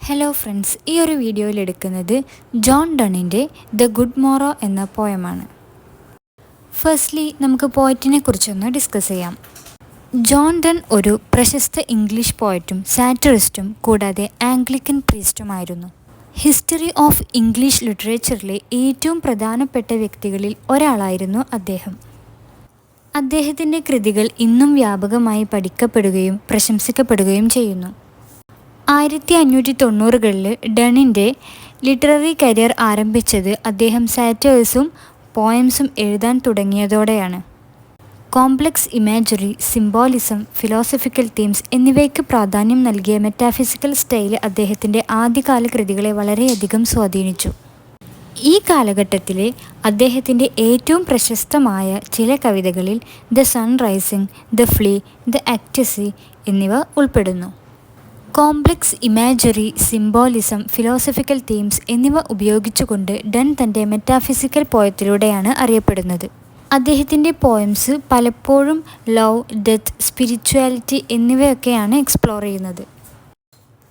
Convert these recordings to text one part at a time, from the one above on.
Hello friends, ഈ ഒരു വീഡിയോയിൽ എടുക്കുന്നത് ജോൺ ഡണ്ണിൻ്റെ ദ ഗുഡ് മോറോ എന്ന പോയമാണ്. ഫസ്റ്റ്ലി നമുക്ക് പോയറ്റിനെ കുറിച്ചൊന്ന് ഡിസ്കസ് ചെയ്യാം. ജോൺ ഡൺ ഒരു പ്രശസ്ത ഇംഗ്ലീഷ് പോയറ്റും സാറ്ററിസ്റ്റും കൂടാതെ ആംഗ്ലിക്കൻ പ്രീസ്റ്റുമായിരുന്നു. ഹിസ്റ്ററി ഓഫ് ഇംഗ്ലീഷ് ലിറ്ററേച്ചറിലെ ഏറ്റവും പ്രധാനപ്പെട്ട വ്യക്തികളിൽ ഒരാളായിരുന്നു അദ്ദേഹം. അദ്ദേഹത്തിൻ്റെ കൃതികൾ ഇന്നും വ്യാപകമായി പഠിക്കപ്പെടുകയും പ്രശംസിക്കപ്പെടുകയും ചെയ്യുന്നു. 1590കളിൽ ഡണ്ണിൻ്റെ ലിറ്റററി കരിയർ ആരംഭിച്ചത് അദ്ദേഹം സാറ്റേഴ്സും പോയംസും എഴുതാൻ തുടങ്ങിയതോടെയാണ്. Complex imagery, symbolism, philosophical themes എന്നിവയ്ക്ക് പ്രാധാന്യം നൽകിയ മെറ്റാഫിസിക്കൽ സ്റ്റൈൽ അദ്ദേഹത്തിൻ്റെ ആദ്യകാല കൃതികളെ വളരെയധികം സ്വാധീനിച്ചു. ഈ കാലഘട്ടത്തിലെ അദ്ദേഹത്തിൻ്റെ ഏറ്റവും പ്രശസ്തമായ ചില കവിതകളിൽ the sun rising, the flea, the ecstasy എന്നിവ ഉൾപ്പെടുന്നു. Complex imagery, symbolism, philosophical themes എന്നിവ ഉപയോഗിച്ചുകൊണ്ട് ഡൺ തൻ്റെ മെറ്റാഫിസിക്കൽ പോയത്തിലൂടെയാണ് അറിയപ്പെടുന്നത്. അദ്ദേഹത്തിൻ്റെ പോയംസ് പലപ്പോഴും ലവ്, ഡെത്ത്, സ്പിരിച്വാലിറ്റി എന്നിവയൊക്കെയാണ് എക്സ്പ്ലോർ ചെയ്യുന്നത്.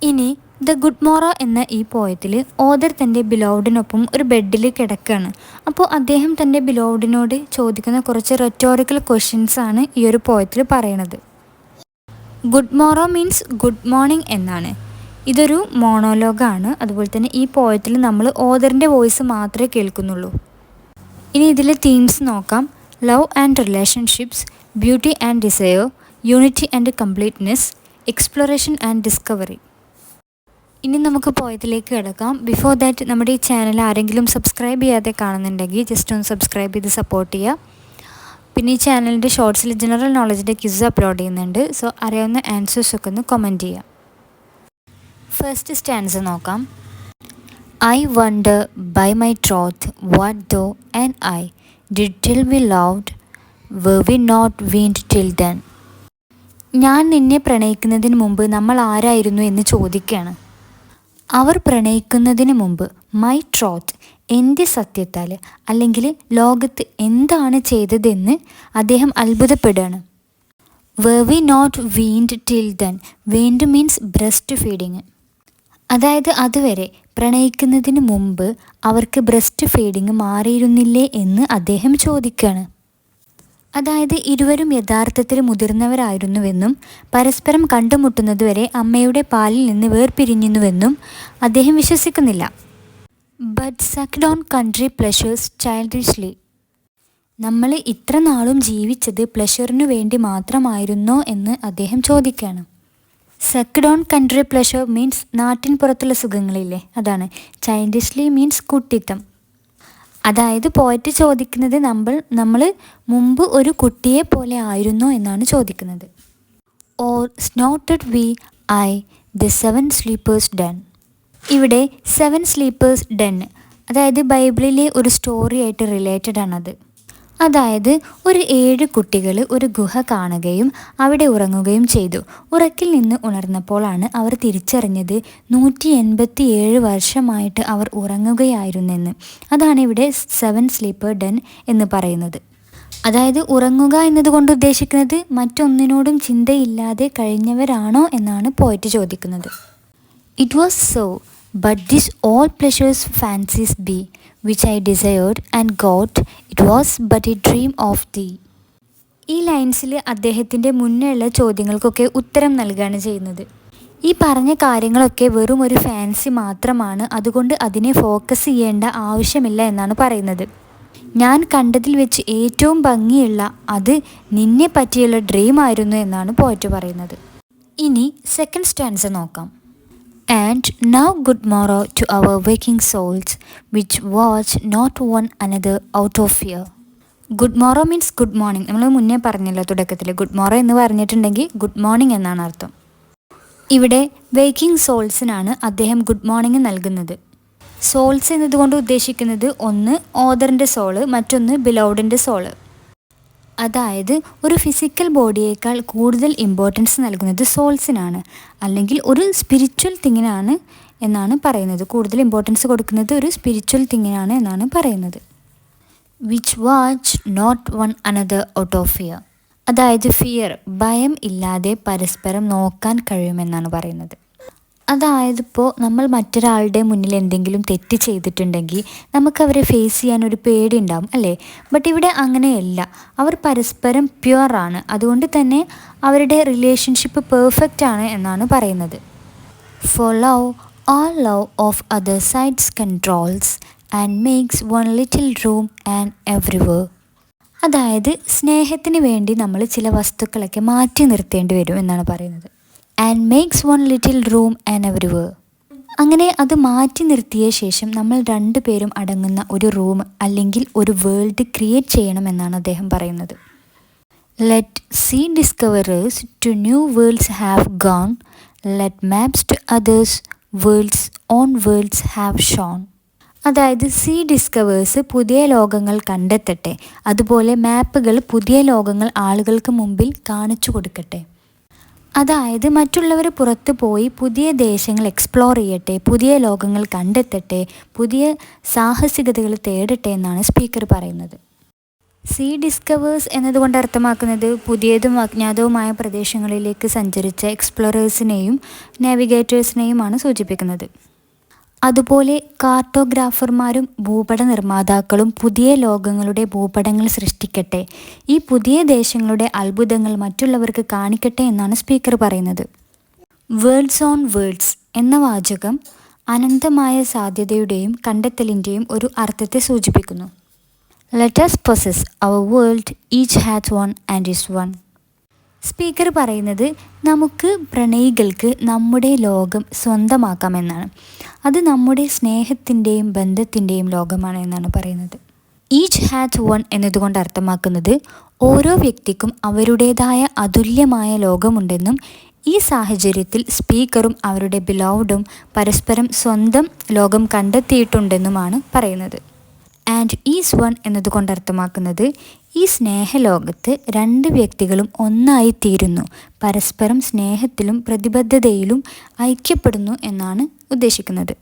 ഇനി ദ ഗുഡ് മോറോ എന്ന ഈ പോയത്തിൽ ഓഥർ തൻ്റെ ബിലോവഡിനൊപ്പം ഒരു ബെഡിൽ കിടക്കുകയാണ്. അപ്പോൾ അദ്ദേഹം തൻ്റെ ബിലോവഡിനോട് ചോദിക്കുന്ന കുറച്ച് റെറ്റോറിക്കൽ ക്വസ്റ്റ്യൻസാണ് ഈ ഒരു പോയത്തിൽ പറയണത്. Good morrow means good morning എന്നാണ്. ഇതൊരു മോണോലോഗാണ്. അതുപോലെ തന്നെ ഈ പോയത്തിൽ നമ്മൾ ഓഥറിൻ്റെ വോയിസ് മാത്രമേ കേൾക്കുന്നുള്ളൂ. ഇനി ഇതിലെ തീംസ് നോക്കാം. Love and relationships, beauty and desire, unity and completeness, exploration and discovery. ഇനി നമുക്ക് പോയത്തിലേക്ക് കിടക്കാം. ബിഫോർ ദാറ്റ് നമ്മുടെ ഈ ചാനൽ ആരെങ്കിലും സബ്സ്ക്രൈബ് ചെയ്യാതെ കാണുന്നുണ്ടെങ്കിൽ ജസ്റ്റ് ഒന്ന് സബ്സ്ക്രൈബ് ചെയ്ത് സപ്പോർട്ട് ചെയ്യുക. പിന്നെ ഈ ചാനലിൻ്റെ ഷോർട്സിൽ ജനറൽ നോളജിൻ്റെ ക്വിസ് അപ്ലോഡ് ചെയ്യുന്നുണ്ട്. സോ അറിയാവുന്ന ആൻസേഴ്സൊക്കെ ഒന്ന് കമൻറ്റ് ചെയ്യാം. ഫസ്റ്റ് സ്റ്റാൻസ് നോക്കാം. I wonder by my troth what thou and I did till we loved were we not weaned till then. ഞാൻ നിന്നെ പ്രണയിക്കുന്നതിന് മുമ്പ് നമ്മൾ ആരായിരുന്നു എന്ന് ചോദിക്കുകയാണ്. അവർ പ്രണയിക്കുന്നതിന് മുമ്പ് മൈ ട്രോത്ത്, എൻ്റെ സത്യത്താൽ അല്ലെങ്കിൽ ലോകത്ത് എന്താണ് ചെയ്തതെന്ന് അദ്ദേഹം അത്ഭുതപ്പെടുകയാണ്. Were we not weaned till then. Weaned means breast feeding. അതായത് അതുവരെ പ്രണയിക്കുന്നതിന് മുമ്പ് അവർക്ക് ബ്രസ്റ്റ് ഫീഡിങ് മാറിയിരുന്നില്ലേ എന്ന് അദ്ദേഹം ചോദിക്കുകയാണ്. അതായത് ഇരുവരും യഥാർത്ഥത്തിൽ മുതിർന്നവരായിരുന്നുവെന്നും പരസ്പരം കണ്ടുമുട്ടുന്നതുവരെ അമ്മയുടെ പാലിൽ നിന്ന് വേർപിരിഞ്ഞിരുന്നുവെന്നും അദ്ദേഹം വിശ്വസിക്കുന്നില്ല. But sucked on country pleasures childishly. നമ്മൾ ഇത്ര നാളും ജീവിച്ചത് പ്ലഷറിനു വേണ്ടി മാത്രമായിരുന്നോ എന്ന് അദ്ദേഹം ചോദിക്കുകയാണ്. Sucked on country pleasure means നാട്ടിൻ പുറത്തുള്ള സുഖങ്ങളില്ലേ, അതാണ്. ചൈൽഡിഷ്ലി മീൻസ് കുട്ടിത്തം. അതായത് പോയറ്റ് ചോദിക്കുന്നത് നമ്മൾ മുമ്പ് ഒരു കുട്ടിയെ പോലെ ആയിരുന്നോ എന്നാണ് ചോദിക്കുന്നത്. Or snorted we I the 7 sleepers den. ഇവിടെ 7 സ്ലീപ്പേഴ്സ് ഡൺ അതായത് ബൈബിളിലെ ഒരു സ്റ്റോറി ആയിട്ട് റിലേറ്റഡ് ആണത്. അതായത് ഒരു 7 കുട്ടികൾ ഒരു ഗുഹ കാണുകയും അവിടെ ഉറങ്ങുകയും ചെയ്തു. ഉറക്കിൽ നിന്ന് ഉണർന്നപ്പോഴാണ് അവർ തിരിച്ചറിഞ്ഞത് 187 വർഷമായിട്ട് അവർ ഉറങ്ങുകയായിരുന്നെന്ന്. അതാണ് ഇവിടെ 7 സ്ലീപ്പർ ഡൺ എന്ന് പറയുന്നത്. അതായത് ഉറങ്ങുക എന്നതുകൊണ്ട് ഉദ്ദേശിക്കുന്നത് മറ്റൊന്നിനോടും ചിന്തയില്ലാതെ കഴിഞ്ഞവരാണോ എന്നാണ് പോയറ്റ് ചോദിക്കുന്നത്. It was so but this all pleasures fancies B which I desired and got, it was but a dream of thee. ഈ ലൈൻസിൽ അദ്ദേഹത്തിൻ്റെ മുന്നേയുള്ള ചോദ്യങ്ങൾക്കൊക്കെ ഉത്തരം നൽകുകയാണ് ചെയ്യുന്നത്. ഈ പറഞ്ഞ കാര്യങ്ങളൊക്കെ വെറും ഒരു ഫാൻസി മാത്രമാണ്, അതുകൊണ്ട് അതിനെ ഫോക്കസ് ചെയ്യേണ്ട ആവശ്യമില്ല എന്നാണ് പറയുന്നത്. ഞാൻ കണ്ടതിൽ വെച്ച് ഏറ്റവും ഭംഗിയുള്ള അത് നിന്നെ പറ്റിയുള്ള ഡ്രീം ആയിരുന്നു എന്നാണ് പോയറ്റ് പറയുന്നത്. ഇനി സെക്കൻഡ് സ്റ്റാൻസ നോക്കാം. And now good morrow to our waking souls, which watch not one another out of fear. Good morrow means good morning. നമ്മൾ മുന്നേ പറഞ്ഞല്ലോ തുടക്കത്തിൽ. ഗുഡ് മോറോ എന്ന് പറഞ്ഞിട്ടുണ്ടെങ്കിൽ ഗുഡ് മോർണിംഗ് എന്നാണ് അർത്ഥം. ഇവിടെ വേക്കിംഗ് സോൾസിനാണ് അദ്ദേഹം ഗുഡ് മോർണിംഗ് നൽകുന്നത്. സോൾസ് എന്നതുകൊണ്ട് ഉദ്ദേശിക്കുന്നത് ഒന്ന് ഓഥറിൻ്റെ സോള്, മറ്റൊന്ന് ബിലോവഡിൻ്റെ സോള്. അതായത് ഒരു ഫിസിക്കൽ ബോഡിയേക്കാൾ കൂടുതൽ ഇമ്പോർട്ടൻസ് നൽകുന്നത് സോൾസിനാണ്, അല്ലെങ്കിൽ ഒരു സ്പിരിച്വൽ തിങ്ങിനാണ് എന്നാണ് പറയുന്നത്. കൂടുതൽ ഇമ്പോർട്ടൻസ് കൊടുക്കുന്നത് ഒരു സ്പിരിച്വൽ തിങ്ങിനാണ് എന്നാണ് പറയുന്നത്. Which watch not one another out of fear. അതായത് ഫിയർ, ഭയം ഇല്ലാതെ പരസ്പരം നോക്കാൻ കഴിയുമെന്നാണ് പറയുന്നത്. അതായത് ഇപ്പോൾ നമ്മൾ മറ്റൊരാളുടെ മുന്നിൽ എന്തെങ്കിലും തെറ്റ് ചെയ്തിട്ടുണ്ടെങ്കിൽ നമുക്കവരെ ഫേസ് ചെയ്യാനൊരു പേടി ഉണ്ടാവും അല്ലേ? ബട്ട് ഇവിടെ അങ്ങനെയല്ല. അവർ പരസ്പരം പ്യുവറാണ്. അതുകൊണ്ട് തന്നെ അവരുടെ റിലേഷൻഷിപ്പ് പെർഫെക്റ്റ് ആണ് എന്നാണ് പറയുന്നത്. For love, all love of other sides controls and makes one little room and everywhere. അതായത് സ്നേഹത്തിന് വേണ്ടി നമ്മൾ ചില വസ്തുക്കളൊക്കെ മാറ്റി നിർത്തേണ്ടി വരും എന്നാണ് പറയുന്നത്. And makes one little room and everywhere. അങ്ങനെ അത് മാറ്റി നിർത്തിയ ശേഷം നമ്മൾ രണ്ടുപേരും അടങ്ങുന്ന ഒരു റൂം അല്ലെങ്കിൽ ഒരു വേൾഡ് ക്രിയേറ്റ് ചെയ്യണമെന്നാണ് അദ്ദേഹം പറയുന്നത്. Let sea discoverers to new worlds have gone, let maps to others worlds on worlds have shown. അതായത് സീ ഡിസ്കവേഴ്സ് പുതിയ ലോകങ്ങൾ കണ്ടെത്തട്ടെ, അതുപോലെ മാപ്പുകൾ പുതിയ ലോകങ്ങൾ ആളുകൾക്ക് മുമ്പിൽ കാണിച്ചു കൊടുക്കട്ടെ. അതായത് മറ്റുള്ളവർ പുറത്തു പോയി പുതിയ ദേശങ്ങൾ എക്സ്പ്ലോർ ചെയ്യട്ടെ, പുതിയ ലോകങ്ങൾ കണ്ടെത്തട്ടെ, പുതിയ സാഹസികതകൾ തേടട്ടെ എന്നാണ് സ്പീക്കർ പറയുന്നത്. സീ ഡിസ്കവേഴ്സ് എന്നതുകൊണ്ട് അർത്ഥമാക്കുന്നത് പുതിയതും അജ്ഞാതവുമായ പ്രദേശങ്ങളിലേക്ക് സഞ്ചരിച്ച എക്സ്പ്ലോറേഴ്സിനെയും നാവിഗേറ്റേഴ്സിനെയുമാണ് സൂചിപ്പിക്കുന്നത്. അതുപോലെ കാർട്ടോഗ്രാഫർമാരും ഭൂപട നിർമ്മാതാക്കളും പുതിയ ലോകങ്ങളുടെ ഭൂപടങ്ങൾ സൃഷ്ടിക്കട്ടെ, ഈ പുതിയ ദേശങ്ങളുടെ അത്ഭുതങ്ങൾ മറ്റുള്ളവർക്ക് കാണിക്കട്ടെ എന്നാണ് സ്പീക്കർ പറയുന്നത്. വേൾഡ്സ് ഓൺ വേൾഡ്സ് എന്ന വാചകം അനന്തമായ സാധ്യതയുടെയും കണ്ടെത്തലിൻ്റെയും ഒരു അർത്ഥത്തെ സൂചിപ്പിക്കുന്നു. Let us possess our world, each hath one and is one. Speaker പറയുന്നത് നമുക്ക് പ്രണയികൾക്ക് നമ്മുടെ ലോകം സ്വന്തമാക്കാമെന്നാണ്. അത് നമ്മുടെ സ്നേഹത്തിൻ്റെയും ബന്ധത്തിൻ്റെയും ലോകമാണ് എന്നാണ് പറയുന്നത്. ഈച്ച് ഹാത്ത് വൺ എന്നതുകൊണ്ട് അർത്ഥമാക്കുന്നത് ഓരോ വ്യക്തിക്കും അവരുടേതായ അതുല്യമായ ലോകമുണ്ടെന്നും ഈ സാഹചര്യത്തിൽ സ്പീക്കറും അവരുടെ ബിലൗഡും പരസ്പരം സ്വന്തം ലോകം കണ്ടെത്തിയിട്ടുണ്ടെന്നുമാണ് പറയുന്നത്. ആൻഡ് ഈസ് വൺ എന്നതുകൊണ്ട് അർത്ഥമാക്കുന്നത് ഈ സ്നേഹലോകത്ത് രണ്ട് വ്യക്തികളും ഒന്നായിത്തീരുന്നു, പരസ്പരം സ്നേഹത്തിലും പ്രതിബദ്ധതയിലും ഐക്യപ്പെടുന്നു എന്നാണ് ഉദ്ദേശിക്കുന്നത്.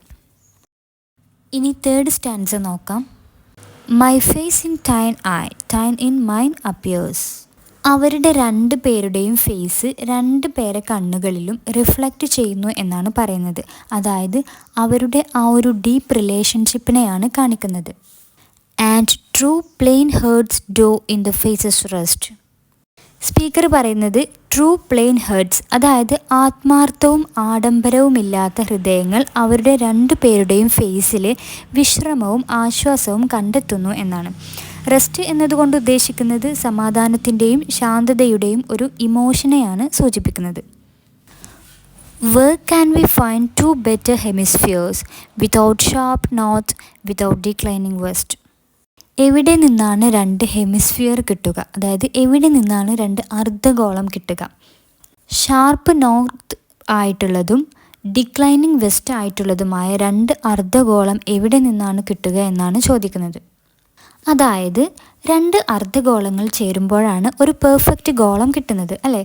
ഇനി തേർഡ് സ്റ്റാൻസ നോക്കാം. My face in thine eye, thine in mine appears. അവരുടെ രണ്ട് പേരുടെയും ഫേസ് രണ്ട് പേരെ കണ്ണുകളിലും റിഫ്ലക്റ്റ് ചെയ്യുന്നു എന്നാണ് പറയുന്നത്. അതായത് അവരുടെ ആ ഒരു ഡീപ്പ് റിലേഷൻഷിപ്പിനെയാണ് കാണിക്കുന്നത്. And true plain hearts do in the faces rest. Speaker പറയുന്നത് ട്രൂ പ്ലെയിൻ ഹേർട്സ്, അതായത് ആത്മാർത്ഥവും ആഡംബരവുമില്ലാത്ത ഹൃദയങ്ങൾ അവരുടെ രണ്ടു പേരുടെയും ഫേസിൽ വിശ്രമവും ആശ്വാസവും കണ്ടെത്തുന്നു എന്നാണ്. റെസ്റ്റ് എന്നതുകൊണ്ട് ഉദ്ദേശിക്കുന്നത് സമാധാനത്തിൻ്റെയും ശാന്തതയുടെയും ഒരു ഇമോഷനെയാണ് സൂചിപ്പിക്കുന്നത്. Where can we find two better hemispheres without sharp north, without declining west? എവിടെ നിന്നാണ് രണ്ട് ഹെമിസ്ഫിയർ കിട്ടുക, അതായത് എവിടെ നിന്നാണ് രണ്ട് അർദ്ധഗോളം കിട്ടുക? ഷാർപ്പ് നോർത്ത് ആയിട്ടുള്ളതും ഡിക്ലൈനിങ് വെസ്റ്റ് ആയിട്ടുള്ളതുമായ രണ്ട് അർദ്ധഗോളം എവിടെ നിന്നാണ് കിട്ടുക എന്നാണ് ചോദിക്കുന്നത്. അതായത് രണ്ട് അർദ്ധഗോളങ്ങൾ ചേരുമ്പോഴാണ് ഒരു പെർഫെക്റ്റ് ഗോളം കിട്ടുന്നത് അല്ലേ?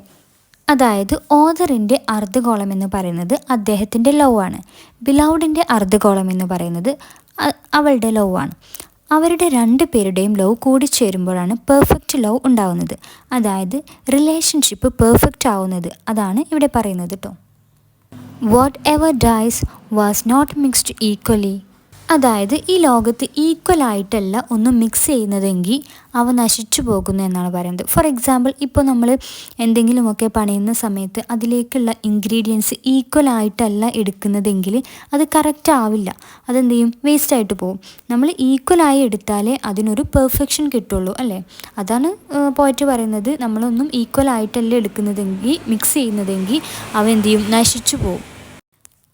അതായത് ഓഥറിൻ്റെ അർദ്ധഗോളം എന്ന് പറയുന്നത് അദ്ദേഹത്തിൻ്റെ ലവ് ആണ്. ബിലൗഡിൻ്റെ അർദ്ധഗോളം എന്ന് പറയുന്നത് അവളുടെ ലവ് ആണ്. അവരുടെ രണ്ട് പേരുടെയും ലവ് കൂടിച്ചേരുമ്പോഴാണ് പെർഫെക്റ്റ് ലവ് ഉണ്ടാവുന്നത്, അതായത് റിലേഷൻഷിപ്പ് പെർഫെക്റ്റ് ആവുന്നത്. അതാണ് ഇവിടെ പറയുന്നത് കേട്ടോ. Whatever dies was not mixed equally. അതായത് ഈ ലോകത്ത് ഈക്വലായിട്ടല്ല ഒന്നും മിക്സ് ചെയ്യുന്നതെങ്കിൽ അവ നശിച്ചു പോകുന്നു എന്നാണ് പറയുന്നത്. ഫോർ എക്സാമ്പിൾ, ഇപ്പോൾ നമ്മൾ എന്തെങ്കിലുമൊക്കെ പണിയുന്ന സമയത്ത് അതിലേക്കുള്ള ഇൻഗ്രീഡിയൻസ് ഈക്വലായിട്ടല്ല എടുക്കുന്നതെങ്കിൽ അത് കറക്റ്റ് ആവില്ല, അതെന്ത് ചെയ്യും, വേസ്റ്റായിട്ട് പോകും. നമ്മൾ ഈക്വലായി എടുത്താലേ അതിനൊരു പെർഫെക്ഷൻ കിട്ടുള്ളൂ അല്ലേ? അതാണ് പോയിട്ട് പറയുന്നത്, നമ്മളൊന്നും ഈക്വലായിട്ടല്ല എടുക്കുന്നതെങ്കിൽ മിക്സ് ചെയ്യുന്നതെങ്കിൽ അവ എന്ത് ചെയ്യും, നശിച്ചു പോകും.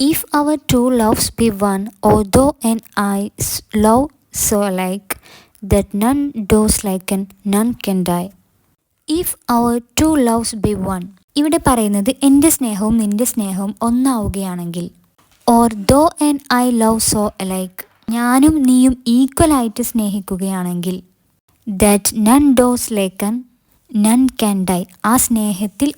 If our two loves be one, or thou and I love so alike, that none does like and none can die. If our two loves be one. ഇവിടെ പറയുന്നത് എൻ്റെ സ്നേഹവും നിൻ്റെ സ്നേഹവും ഒന്നാവുകയാണെങ്കിൽ. Or thou and I love so alike. ഞാനും നീയും ഈക്വലായിട്ട് സ്നേഹിക്കുകയാണെങ്കിൽ. That none does like and none can die. ആ സ്നേഹത്തിൽ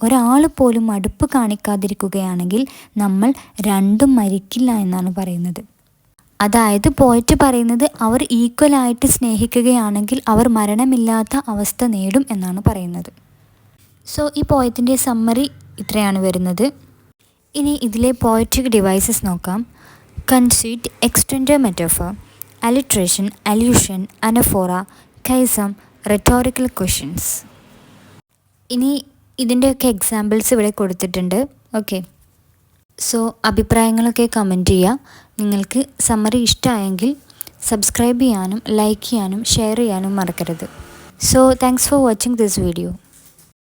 ഒരാൾ പോലും മടുപ്പ് കാണിക്കാതിരിക്കുകയാണെങ്കിൽ നമ്മൾ രണ്ടും മരിക്കില്ല എന്നാണ് പറയുന്നത്. അതായത് പോയിട്ട് പറയുന്നത് അവർ ഈക്വലായിട്ട് സ്നേഹിക്കുകയാണെങ്കിൽ അവർ മരണമില്ലാത്ത അവസ്ഥ നേടും എന്നാണ് പറയുന്നത്. സോ ഈ പോയത്തിൻ്റെ സമ്മറി ഇത്രയാണ് വരുന്നത്. ഇനി ഇതിലെ പോയട്രിക് ഡിവൈസസ് നോക്കാം. Conceit, extended metaphor, alliteration, allusion, anaphora, കൈസം, റെറ്റോറിക്കൽ ക്വസ്റ്റ്യൻസ്. ഇനി ഇതിൻ്റെയൊക്കെ എക്സാമ്പിൾസ് ഇവിടെ കൊടുത്തിട്ടുണ്ട്. ഓക്കെ, സോ അഭിപ്രായങ്ങളൊക്കെ കമൻറ്റ് ചെയ്യുക. നിങ്ങൾക്ക് സമ്മറി ഇഷ്ടമായെങ്കിൽ സബ്സ്ക്രൈബ് ചെയ്യാനും ലൈക്ക് ചെയ്യാനും ഷെയർ ചെയ്യാനും മറക്കരുത്. So thanks for watching this video.